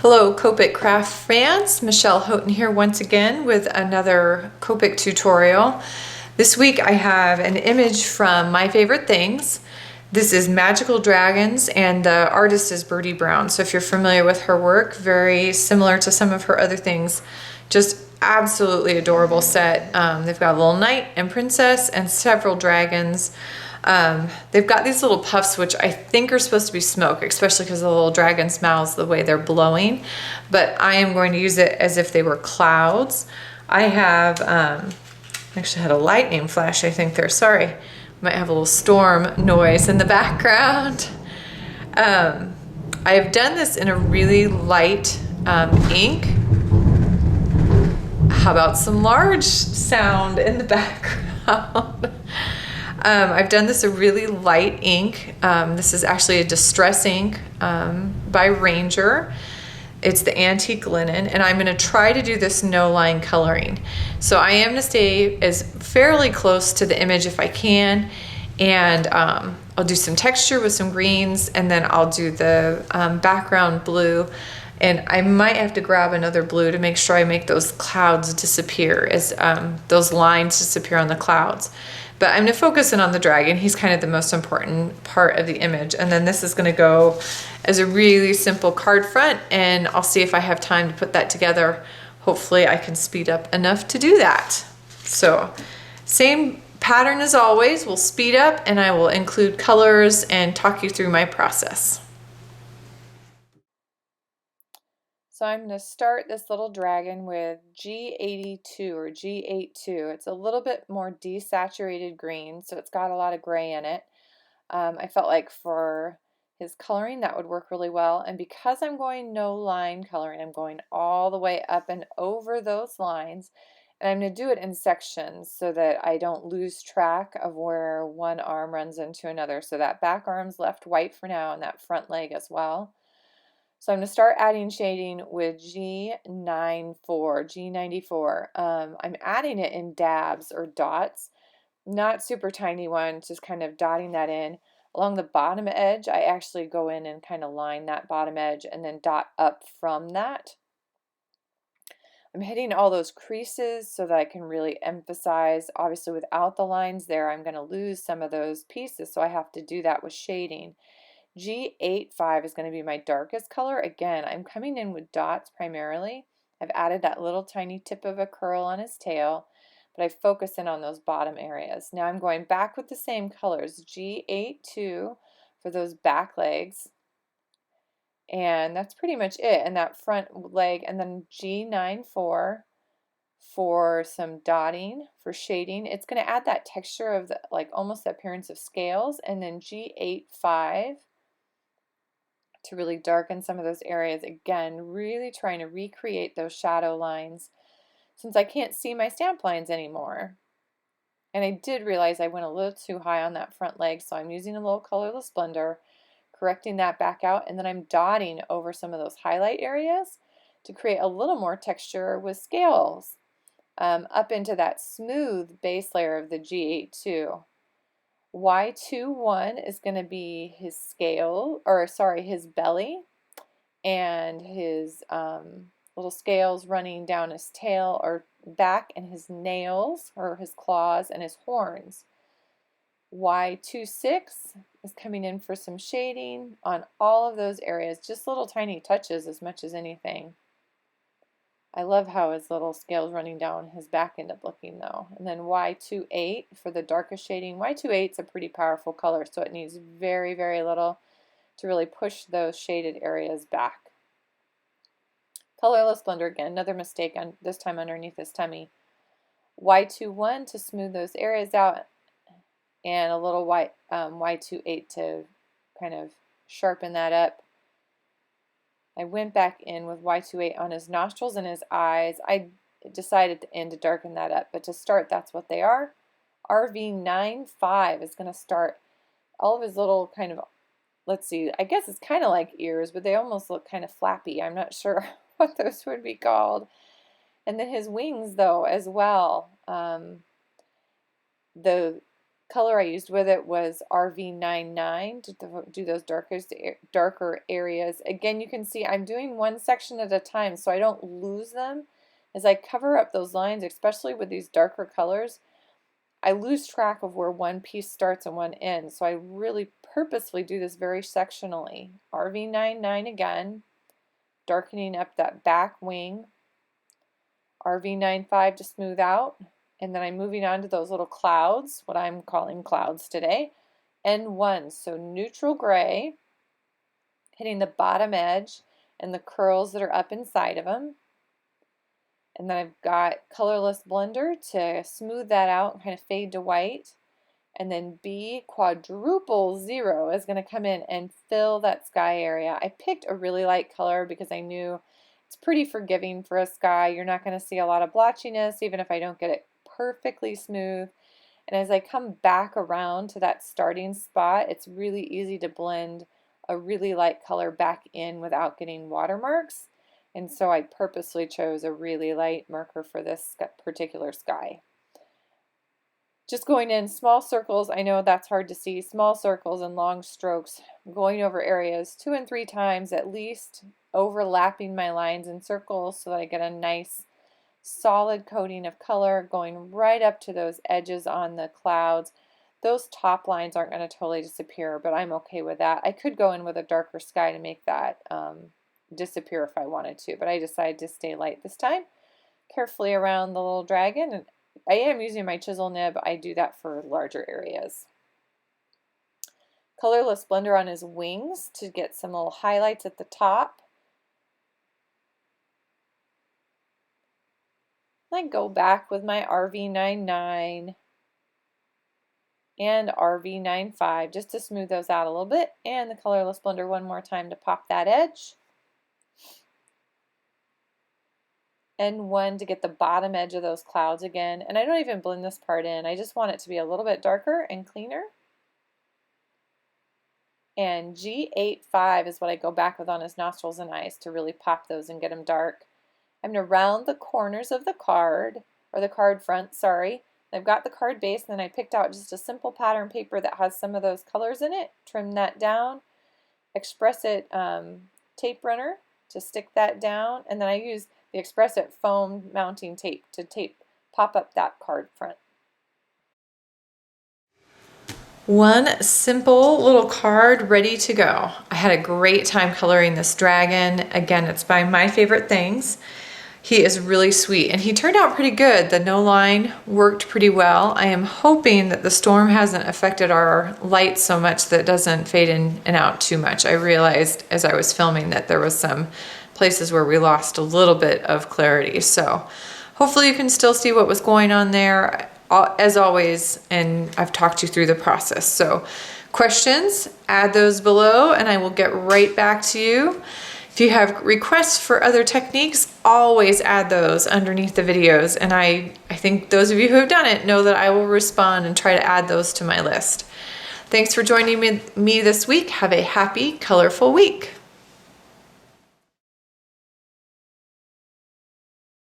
Hello Copic Craft fans, Michelle Houghton here once again with another Copic tutorial. This week I have an image from My Favorite Things. This is Magical Dragons and the artist is Birdie Brown. So if you're familiar with her work, very similar to some of her other things, just absolutely adorable set. They've got a little knight and princess and several dragons. They've got these little puffs, which I think are supposed to be smoke, especially because the little dragon's mouths, the way they're blowing. But I am going to use it as if they were clouds. I have actually had a lightning flash, I think there. Sorry, might have a little storm noise in the background. I've done this in a really light ink. How about some large sound in the background? I've done this a really light ink. This is actually a distress ink by Ranger. It's the antique linen, and I'm going to try to do this no line coloring. So I am going to stay as fairly close to the image if I can, and I'll do some texture with some greens, and then I'll do the background blue. And I might have to grab another blue to make sure I make those clouds disappear, as those lines disappear on the clouds. But I'm going to focus in on the dragon. He's kind of the most important part of the image. And then this is going to go as a really simple card front, and I'll see if I have time to put that together. Hopefully I can speed up enough to do that. So same pattern as always. We'll speed up and I will include colors and talk you through my process. So I'm going to start this little dragon with G82 or G82. It's a little bit more desaturated green, so it's got a lot of gray in it. I felt like for his coloring that would work really well. And because I'm going no line coloring, I'm going all the way up and over those lines. And I'm going to do it in sections so that I don't lose track of where one arm runs into another. So that back arm's left white for now, and that front leg as well. So I'm going to start adding shading with G94. I'm adding it in dabs or dots, not super tiny ones, just kind of dotting that in. Along the bottom edge, I actually go in and kind of line that bottom edge and then dot up from that. I'm hitting all those creases so that I can really emphasize. Obviously, without the lines there, I'm going to lose some of those pieces, so I have to do that with shading. G85 is going to be my darkest color. Again, I'm coming in with dots primarily. I've added that little tiny tip of a curl on his tail, but I focus in on those bottom areas. Now I'm going back with the same colors, G82 for those back legs, and that's pretty much it, and that front leg, and then G94 for some dotting, for shading. It's going to add that texture of the, like almost the appearance of scales, and then G85 to really darken some of those areas. Again, really trying to recreate those shadow lines since I can't see my stamp lines anymore. And I did realize I went a little too high on that front leg, so I'm using a little colorless blender, correcting that back out, and then I'm dotting over some of those highlight areas to create a little more texture with scales up into that smooth base layer of the G82. Y21 is going to be his scale, or sorry, his belly, and his little scales running down his tail or back, and his nails or his claws and his horns. Y26 is coming in for some shading on all of those areas, just little tiny touches as much as anything. I love how his little scales running down his back end up looking though. And then Y28 for the darkest shading. Y28 is a pretty powerful color, so it needs very, very little to really push those shaded areas back. Colorless blender again, another mistake on this time underneath his tummy. Y21 to smooth those areas out, and a little Y28 to kind of sharpen that up. I went back in with Y28 on his nostrils and his eyes. I decided at the end to darken that up, but to start, that's what they are. RV95 is going to start all of his little kind of, let's see, I guess it's kind of like ears, but they almost look kind of flappy. I'm not sure what those would be called. And then his wings, though, as well. The color I used with it was RV99 to do those darker areas. Again, you can see I'm doing one section at a time so I don't lose them. As I cover up those lines, especially with these darker colors, I lose track of where one piece starts and one ends. So I really purposefully do this very sectionally. RV99 again, darkening up that back wing. RV95 to smooth out. And then I'm moving on to those little clouds, what I'm calling clouds today. N1, so neutral gray, hitting the bottom edge and the curls that are up inside of them. And then I've got colorless blender to smooth that out and kind of fade to white. And then B quadruple 0 is going to come in and fill that sky area. I picked a really light color because I knew it's pretty forgiving for a sky. You're not going to see a lot of blotchiness even if I don't get it perfectly smooth. And as I come back around to that starting spot, it's really easy to blend a really light color back in without getting watermarks. And so I purposely chose a really light marker for this particular sky. Just going in small circles, I know that's hard to see, small circles and long strokes, going over areas 2 and 3 times at least, overlapping my lines in circles so that I get a nice solid coating of color going right up to those edges on the clouds. Those top lines aren't going to totally disappear, but I'm okay with that. I could go in with a darker sky to make that disappear if I wanted to, but I decided to stay light this time. Carefully around the little dragon, and I am using my chisel nib. I do that for larger areas. Colorless blender on his wings to get some little highlights at the top. I go back with my RV99 and RV95 just to smooth those out a little bit, and the colorless blender one more time to pop that edge. N1 to get the bottom edge of those clouds again, and I don't even blend this part in. I just want it to be a little bit darker and cleaner. And G85 is what I go back with on his nostrils and eyes to really pop those and get them dark. I'm going to round the corners of the card, or the card front, sorry. I've got the card base, and then I picked out just a simple pattern paper that has some of those colors in it. Trim that down. Express It tape runner to stick that down, and then I use the Express It foam mounting tape to pop up that card front. One simple little card ready to go. I had a great time coloring this dragon. Again, it's by My Favorite Things. He is really sweet and he turned out pretty good. The no line worked pretty well. I am hoping that the storm hasn't affected our light so much that it doesn't fade in and out too much. I realized as I was filming that there was some places where we lost a little bit of clarity. So hopefully you can still see what was going on there. As always, and I've talked you through the process. So questions, add those below and I will get right back to you. If you have requests for other techniques, always add those underneath the videos. And I think those of you who have done it know that I will respond and try to add those to my list. Thanks for joining me this week. Have a happy, colorful week.